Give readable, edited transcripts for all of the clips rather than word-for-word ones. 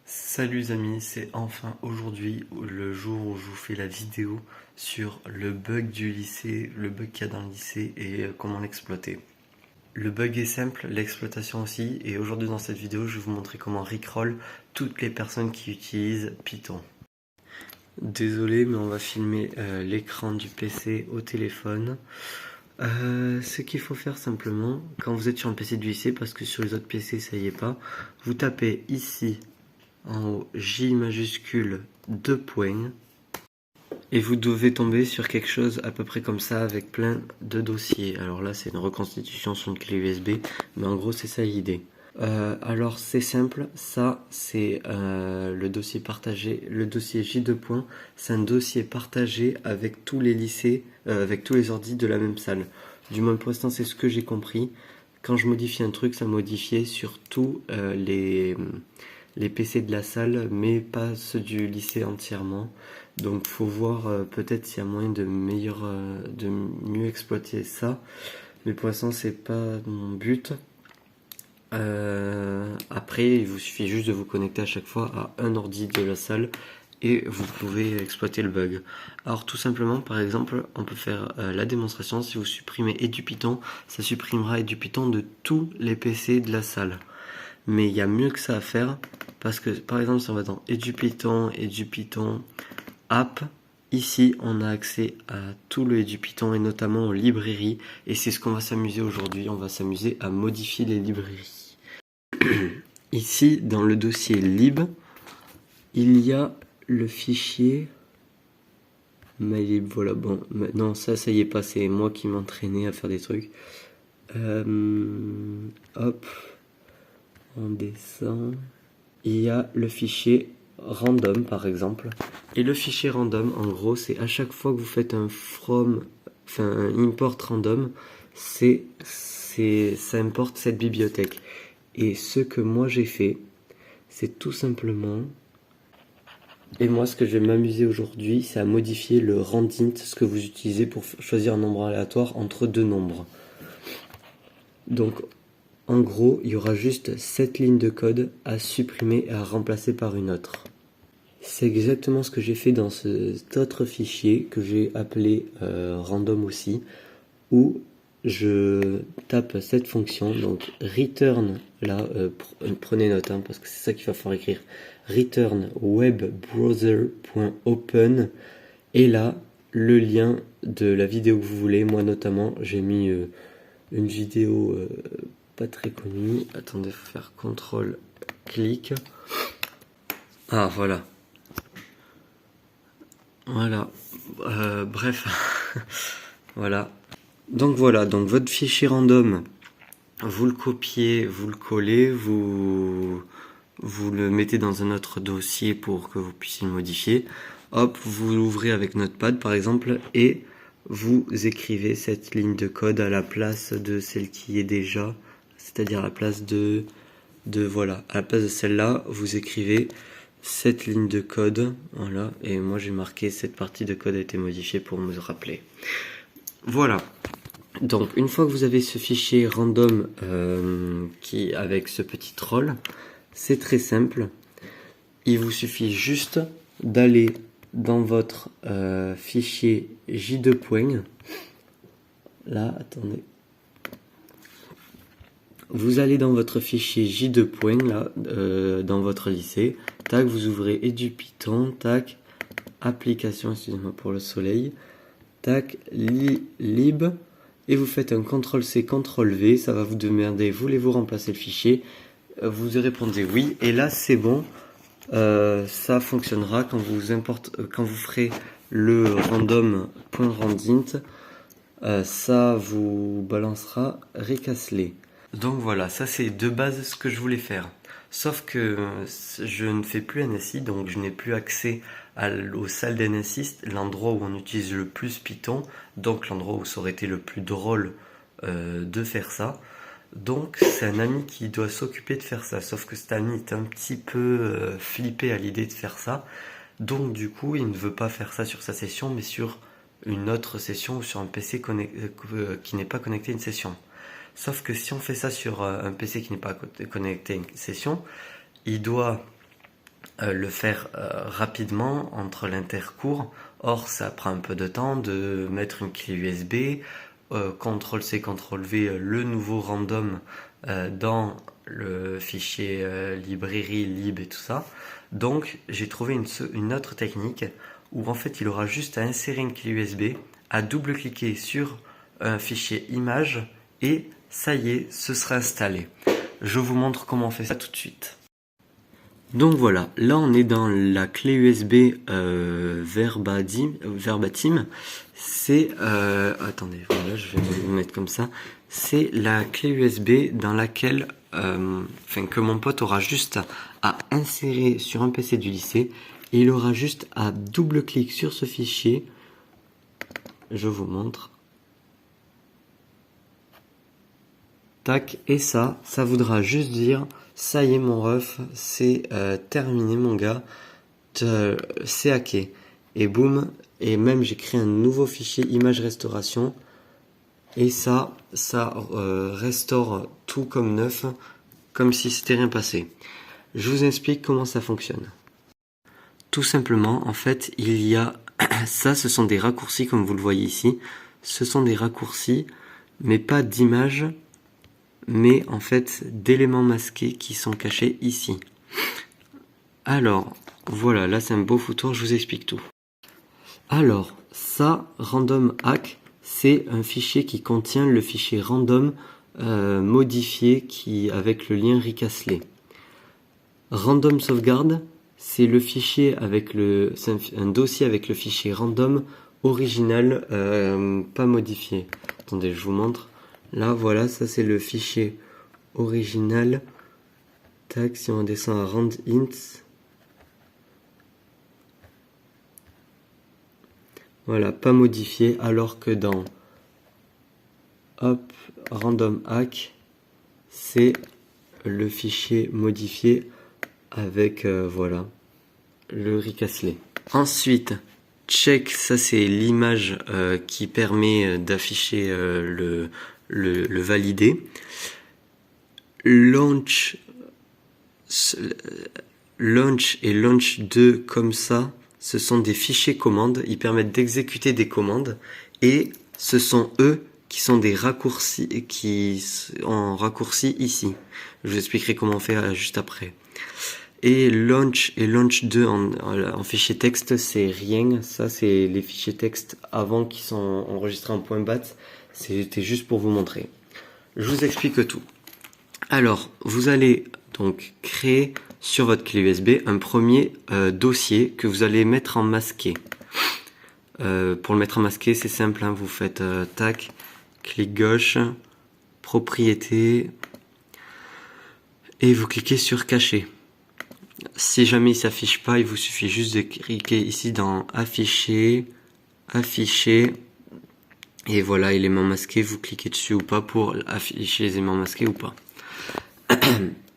Salut les amis, c'est enfin aujourd'hui le jour où je vous fais la vidéo sur le bug du lycée, le bug qu'il y a dans le lycée et comment l'exploiter. Le bug est simple, l'exploitation aussi, et aujourd'hui dans cette vidéo je vais vous montrer comment rickroll toutes les personnes qui utilisent Python. Désolé mais on va filmer l'écran du PC au téléphone. Ce qu'il faut faire simplement, quand vous êtes sur un PC du lycée, parce que sur les autres PC ça y est pas, vous tapez ici en haut J majuscule 2 points et vous devez tomber sur quelque chose à peu près comme ça avec plein de dossiers. Alors là c'est une reconstitution sur une clé USB, mais en gros c'est ça l'idée. Alors c'est simple, ça c'est le dossier partagé, le dossier J2 points, c'est un dossier partagé avec tous les lycées, avec tous les ordis de la même salle. Du moins pour l'instant c'est ce que j'ai compris. Quand je modifie un truc, ça modifiait sur tous les PC de la salle, mais pas ceux du lycée entièrement. Donc faut voir peut-être s'il y a moyen de de mieux exploiter ça. Mais pour l'instant c'est pas mon but. Après, il vous suffit juste de vous connecter à chaque fois à un ordi de la salle et vous pouvez exploiter le bug. Alors tout simplement, par exemple, on peut faire la démonstration. Si vous supprimez EduPython, ça supprimera EduPython de tous les PC de la salle. Mais il y a mieux que ça à faire parce que par exemple, si on va dans EduPython, App, ici on a accès à tout le EduPython et notamment aux librairies. Et c'est ce qu'on va s'amuser aujourd'hui. On va s'amuser à modifier les librairies. Ici, dans le dossier lib, il y a le fichier mylib. Voilà, bon, maintenant ça y est pas, c'est moi qui m'entraînais à faire des trucs. Hop, on descend. Il y a le fichier random, par exemple. Et le fichier random, en gros, c'est à chaque fois que vous faites un import random, ça importe cette bibliothèque. Et ce que moi j'ai fait, c'est tout simplement... Et moi, ce que je vais m'amuser aujourd'hui, c'est à modifier le randint, ce que vous utilisez pour choisir un nombre aléatoire entre deux nombres. Donc, en gros, il y aura juste cette ligne de code à supprimer et à remplacer par une autre. C'est exactement ce que j'ai fait dans cet autre fichier que j'ai appelé random aussi, où je tape cette fonction, donc return, là, prenez note, hein, parce que c'est ça qu'il va falloir écrire, return webbrowser.open, et là, le lien de la vidéo que vous voulez. Moi notamment, j'ai mis une vidéo pas très connue, attendez, faut faire CTRL-clic, ah voilà, bref, voilà. Donc voilà, donc votre fichier random, vous le copiez, vous le collez, vous le mettez dans un autre dossier pour que vous puissiez le modifier. Hop, vous l'ouvrez avec Notepad par exemple et vous écrivez cette ligne de code à la place de celle qui est déjà, c'est-à-dire à la place voilà, à la place de celle-là, vous écrivez cette ligne de code, voilà, et moi j'ai marqué cette partie de code a été modifiée pour me rappeler. Voilà. Donc une fois que vous avez ce fichier random avec ce petit troll, c'est très simple. Il vous suffit juste d'aller dans votre fichier J2 points. Là, attendez. Vous allez dans votre fichier J2 points, là, dans votre lycée. Tac, vous ouvrez EduPython, tac, application, excusez-moi pour le soleil. Tac, lib. Et vous faites un CTRL-C, CTRL-V, ça va vous demander, voulez-vous remplacer le fichier? Vous répondez oui, et là c'est bon, ça fonctionnera quand vous ferez le random.randint, ça vous balancera recasseler. Donc voilà, ça c'est de base ce que je voulais faire. Sauf que je ne fais plus NSI, donc je n'ai plus accès aux salles d'NSI, l'endroit où on utilise le plus Python, donc l'endroit où ça aurait été le plus drôle de faire ça. Donc c'est un ami qui doit s'occuper de faire ça, sauf que cet ami est un petit peu flippé à l'idée de faire ça. Donc du coup, il ne veut pas faire ça sur sa session, mais sur une autre session ou sur un PC qui n'est pas connecté à une session. Sauf que si on fait ça sur un PC qui n'est pas connecté à une session, il doit le faire rapidement entre l'intercours. Or, ça prend un peu de temps de mettre une clé USB, CTRL-C, CTRL-V, le nouveau random dans le fichier librairie, lib et tout ça. Donc, j'ai trouvé une autre technique où en fait, il aura juste à insérer une clé USB, à double-cliquer sur un fichier image et ça y est, ce sera installé. Je vous montre comment on fait ça tout de suite. Donc voilà, là on est dans la clé USB Verbatim. C'est attendez, voilà, je vais me mettre comme ça. C'est la clé USB dans laquelle, que mon pote aura juste à insérer sur un PC du lycée. Et il aura juste à double-clic sur ce fichier. Je vous montre. Tac, et ça voudra juste dire, ça y est mon ref, c'est terminé mon gars, c'est hacké. Et boum, et même j'ai créé un nouveau fichier image restauration, et ça restaure tout comme neuf, comme si c'était rien passé. Je vous explique comment ça fonctionne. Tout simplement, en fait, il y a, ça ce sont des raccourcis comme vous le voyez ici, ce sont des raccourcis, mais pas d'image, mais en fait d'éléments masqués qui sont cachés ici. Alors, voilà, là c'est un beau foutoir, je vous explique tout. Alors, ça, random hack, c'est un fichier qui contient le fichier random modifié avec le lien Ricastley. Random sauvegarde, c'est le fichier c'est un dossier avec le fichier random original, pas modifié. Attendez, je vous montre. Là, voilà, ça c'est le fichier original. Tac, si on descend à rand int. Voilà, pas modifié, alors que dans random hack, c'est le fichier modifié avec, voilà, le Ricastley. Ensuite, check, ça c'est l'image qui permet d'afficher le valider. Launch et launch 2 comme ça, ce sont des fichiers commandes, ils permettent d'exécuter des commandes et ce sont eux qui sont des raccourcis en raccourci ici. Je vous expliquerai comment on fait juste après. Et launch 2 en fichier texte, c'est rien. Ça, c'est les fichiers texte avant qui sont enregistrés en .bat. C'était juste pour vous montrer. Je vous explique tout. Alors, vous allez donc créer sur votre clé USB un premier dossier que vous allez mettre en masqué. Pour le mettre en masqué, c'est simple, hein, vous faites tac, clic gauche, propriété, et vous cliquez sur cacher. Si jamais il s'affiche pas, il vous suffit juste de cliquer ici dans afficher, afficher, et voilà, élément masqué, vous cliquez dessus ou pas pour afficher les éléments masqués ou pas.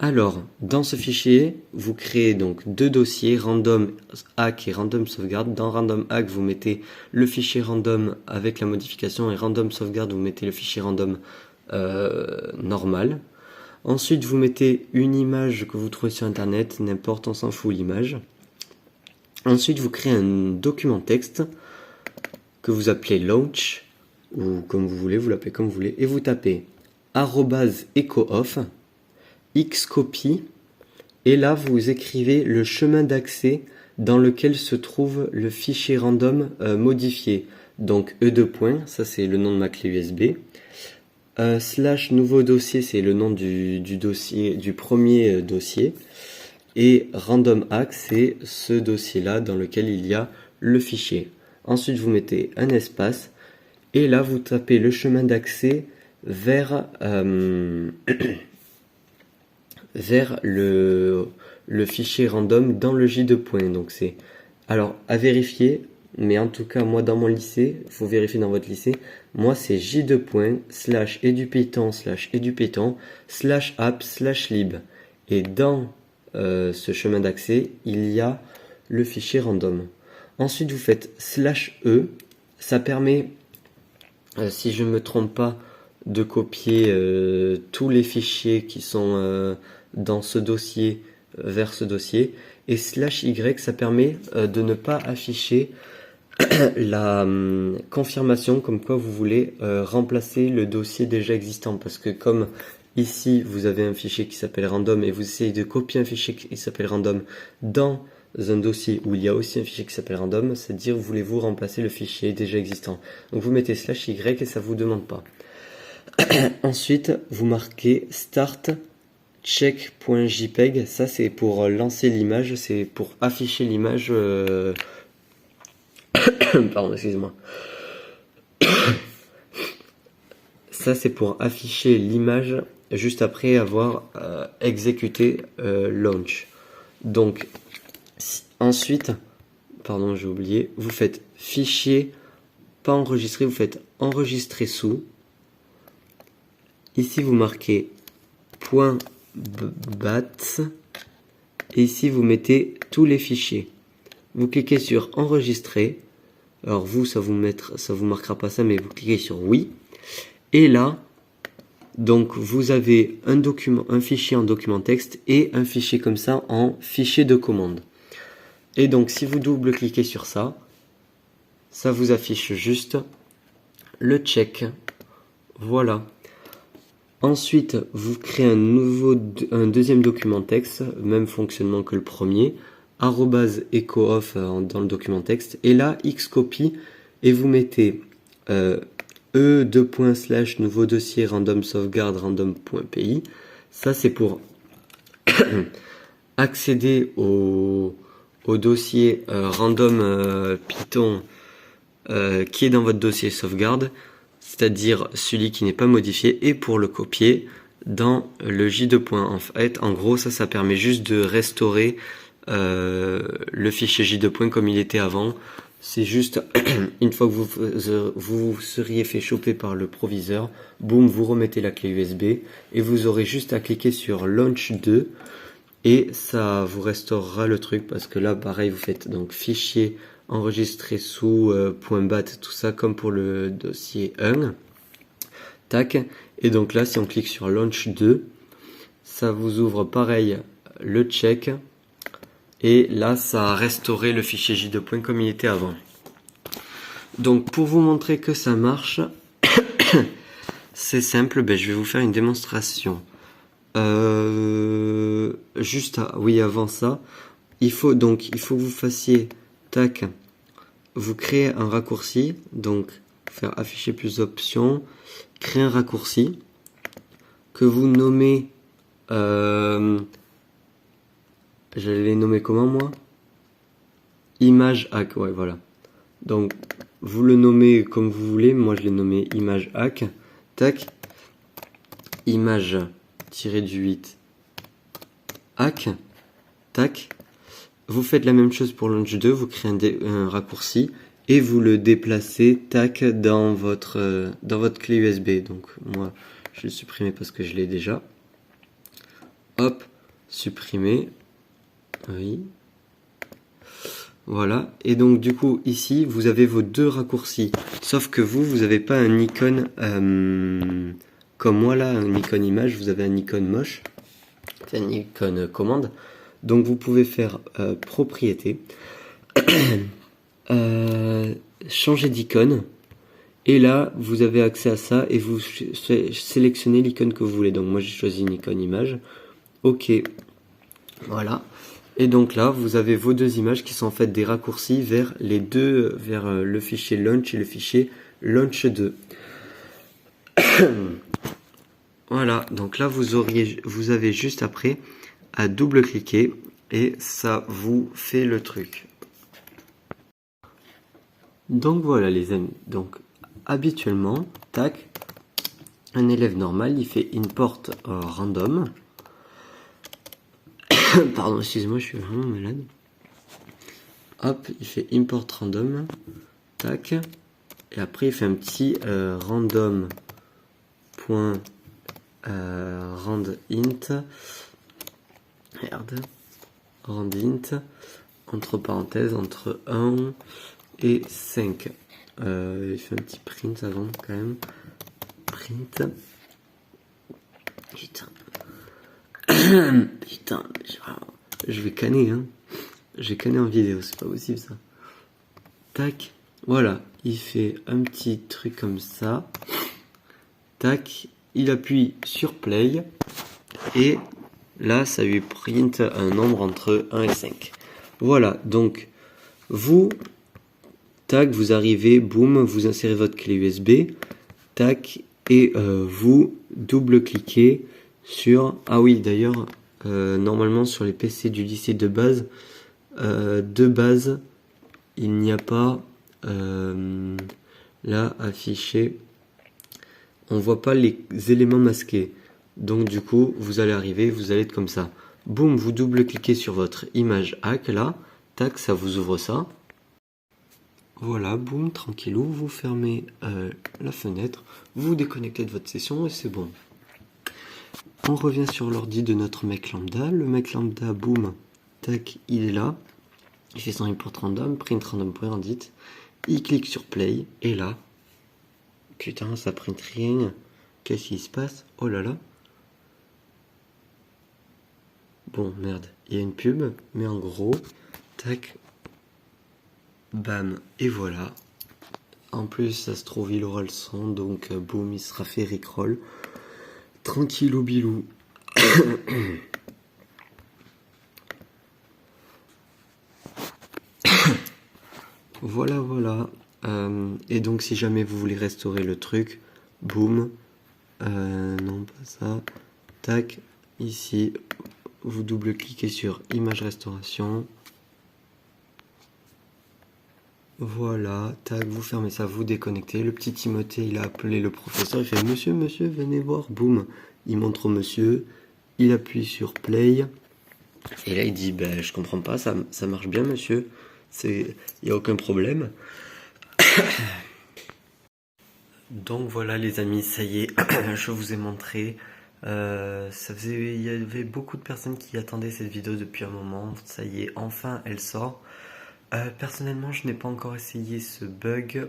Alors, dans ce fichier, vous créez donc deux dossiers, random hack et random sauvegarde. Dans random hack, vous mettez le fichier random avec la modification et random sauvegarde, vous mettez le fichier random normal. Ensuite, vous mettez une image que vous trouvez sur internet, n'importe, on s'en fout l'image. Ensuite, vous créez un document texte que vous appelez launch, ou comme vous voulez, vous l'appelez comme vous voulez, et vous tapez @echo-off, xcopy, et là vous écrivez le chemin d'accès dans lequel se trouve le fichier random modifié. Donc E2. Ça c'est le nom de ma clé USB. / nouveau dossier, c'est le nom du dossier, du premier dossier. Et random hack, c'est ce dossier-là dans lequel il y a le fichier. Ensuite, vous mettez un espace. Et là, vous tapez le chemin d'accès vers, vers le fichier random dans le J2. Donc c'est, alors à vérifier, mais en tout cas moi dans mon lycée, il faut vérifier dans votre lycée, moi c'est j2./edupython/app/lib, et dans ce chemin d'accès il y a le fichier random. Ensuite vous faites /e, ça permet, si je ne me trompe pas, de copier tous les fichiers qui sont dans ce dossier vers ce dossier. Et /y, ça permet de ne pas afficher la confirmation comme quoi vous voulez remplacer le dossier déjà existant. Parce que comme ici, vous avez un fichier qui s'appelle random et vous essayez de copier un fichier qui s'appelle random dans un dossier où il y a aussi un fichier qui s'appelle random, c'est-à-dire voulez-vous remplacer le fichier déjà existant. Donc vous mettez /y et ça vous demande pas. Ensuite, vous marquez start check.jpeg, ça c'est pour lancer l'image, c'est pour afficher l'image. Pardon, excusez-moi. Ça c'est pour afficher l'image juste après avoir exécuté launch. Donc ensuite, pardon j'ai oublié, vous faites fichier pas enregistré, vous faites enregistrer sous. Ici vous marquez .bat et ici vous mettez tous les fichiers. Vous cliquez sur enregistrer. Alors vous ça vous marquera pas ça, mais vous cliquez sur oui. Et là, donc vous avez un fichier en document texte et un fichier comme ça en fichier de commande. Et donc si vous double-cliquez sur ça, ça vous affiche juste le check. Voilà. Ensuite, vous créez un deuxième document texte, même fonctionnement que le premier, @echo_off dans le document texte, et là, xcopy, et vous mettez nouveau dossier random sauvegarde random.py. Ça, c'est pour accéder au dossier random Python qui est dans votre dossier sauvegarde, c'est-à-dire celui qui n'est pas modifié, et pour le copier dans le J2. En fait, en gros, ça permet juste de restaurer le fichier J2 comme il était avant. C'est juste, une fois que vous seriez fait choper par le proviseur, boum, vous remettez la clé USB et vous aurez juste à cliquer sur Launch 2 et ça vous restaurera le truc, parce que là, pareil, vous faites donc fichier enregistré sous .bat, tout ça comme pour le dossier 1. Tac. Et donc là, si on clique sur Launch 2, ça vous ouvre pareil le check. Et là, ça a restauré le fichier J2 comme il était avant. Donc, pour vous montrer que ça marche, c'est simple, je vais vous faire une démonstration. Avant ça, il faut que vous fassiez, tac, vous créez un raccourci, donc faire afficher plus d'options, créer un raccourci, que vous nommez... J'allais les nommer comment, moi? Image hack, ouais, voilà. Donc, vous le nommez comme vous voulez. Moi, je l'ai nommé image hack. Tac. Image-du-8 hack. Tac. Vous faites la même chose pour Launch 2. Vous créez un raccourci et vous le déplacez, tac, dans votre clé USB. Donc, moi, je vais le supprimer parce que je l'ai déjà. Hop, supprimer. Oui. Voilà. Et donc du coup ici vous avez vos deux raccourcis. Sauf que vous n'avez pas un icône comme moi là, un icône image, vous avez un icône moche. C'est un icône commande. Donc vous pouvez faire propriété. Changer d'icône. Et là vous avez accès à ça et vous sélectionnez l'icône que vous voulez. Donc moi j'ai choisi une icône image. Ok. Voilà. Et donc là, vous avez vos deux images qui sont en fait des raccourcis vers le fichier launch et le fichier launch 2. Voilà, donc là vous avez juste après à double-cliquer et ça vous fait le truc. Donc voilà les amis, donc habituellement, tac, un élève normal, il fait import random. Pardon, excusez-moi, je suis vraiment malade. Hop, il fait import random. Tac. Et après, il fait un petit random. Randint. Merde. Randint. Entre parenthèses, entre 1 et 5. Il fait un petit print avant, quand même. Print. Putain. Putain, Je vais canner, hein. J'ai canné en vidéo, c'est pas possible ça. Tac, voilà, il fait un petit truc comme ça. Tac, il appuie sur play. Et là, ça lui print un nombre entre 1 et 5. Voilà, donc vous, tac, vous arrivez, boum, vous insérez votre clé USB, tac, et vous double-cliquez sur... Ah oui, d'ailleurs, normalement sur les PC du lycée de base, il n'y a pas là affiché, on voit pas les éléments masqués. Donc du coup, vous allez arriver, vous allez être comme ça. Boum, vous double-cliquez sur votre image hack là, tac, ça vous ouvre ça. Voilà, boum, tranquillou, vous fermez la fenêtre, vous déconnectez de votre session et c'est bon. On revient sur l'ordi de notre mec lambda. Le mec lambda, boum, tac, il est là. Il fait son import random, print random.randit. Il clique sur play et là, putain, ça print rien. Qu'est-ce qui se passe? Oh là là. Bon, merde, il y a une pub, mais en gros, tac, bam, et voilà. En plus, ça se trouve, il aura le son, donc boum, il sera fait rickroll. Tranquillou bilou. Voilà, voilà. Et donc, si jamais vous voulez restaurer le truc, boum, non, pas ça, tac, ici, vous double-cliquez sur image restauration. Voilà, tac, vous fermez ça, vous déconnectez. Le petit Timothée, il a appelé le professeur, il fait monsieur, monsieur, venez voir, boum. Il montre au monsieur, il appuie sur play. Et là, il dit, ben, je comprends pas, ça marche bien, monsieur. Il n'y a aucun problème. Donc voilà les amis, ça y est, je vous ai montré. Il y avait beaucoup de personnes qui attendaient cette vidéo depuis un moment. Ça y est, enfin elle sort. Personnellement, je n'ai pas encore essayé ce bug.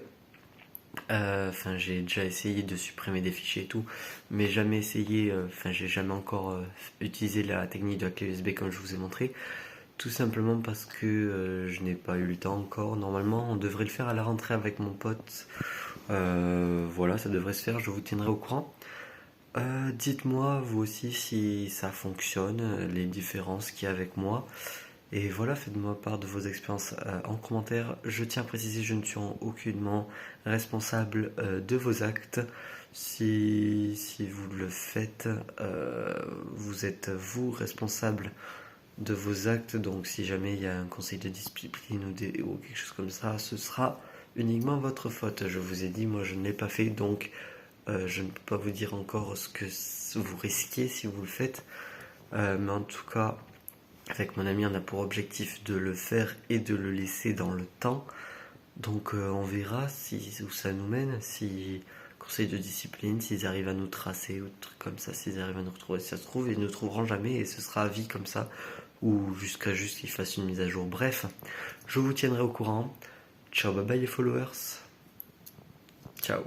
Enfin, j'ai déjà essayé de supprimer des fichiers et tout, mais jamais essayé. Enfin, j'ai jamais encore utilisé la technique de la clé USB comme je vous ai montré. Tout simplement parce que je n'ai pas eu le temps encore. Normalement, on devrait le faire à la rentrée avec mon pote. Voilà, ça devrait se faire, je vous tiendrai au courant. Dites-moi vous aussi si ça fonctionne, les différences qu'il y a avec moi. Et voilà, faites-moi part de vos expériences en commentaire. Je tiens à préciser, je ne suis aucunement responsable de vos actes. Si vous le faites, vous êtes vous responsable de vos actes. Donc si jamais il y a un conseil de discipline ou quelque chose comme ça, ce sera uniquement votre faute. Je vous ai dit, moi je ne l'ai pas fait, donc je ne peux pas vous dire encore ce que vous risquez si vous le faites. Mais en tout cas, avec mon ami, on a pour objectif de le faire et de le laisser dans le temps. Donc on verra où ça nous mène, si conseil de discipline, s'ils arrivent à nous tracer ou des trucs comme ça, s'ils arrivent à nous retrouver. Si ça se trouve, ils ne nous trouveront jamais et ce sera à vie comme ça, ou jusqu'à juste qu'ils fassent une mise à jour. Bref, je vous tiendrai au courant. Ciao, bye bye les followers. Ciao.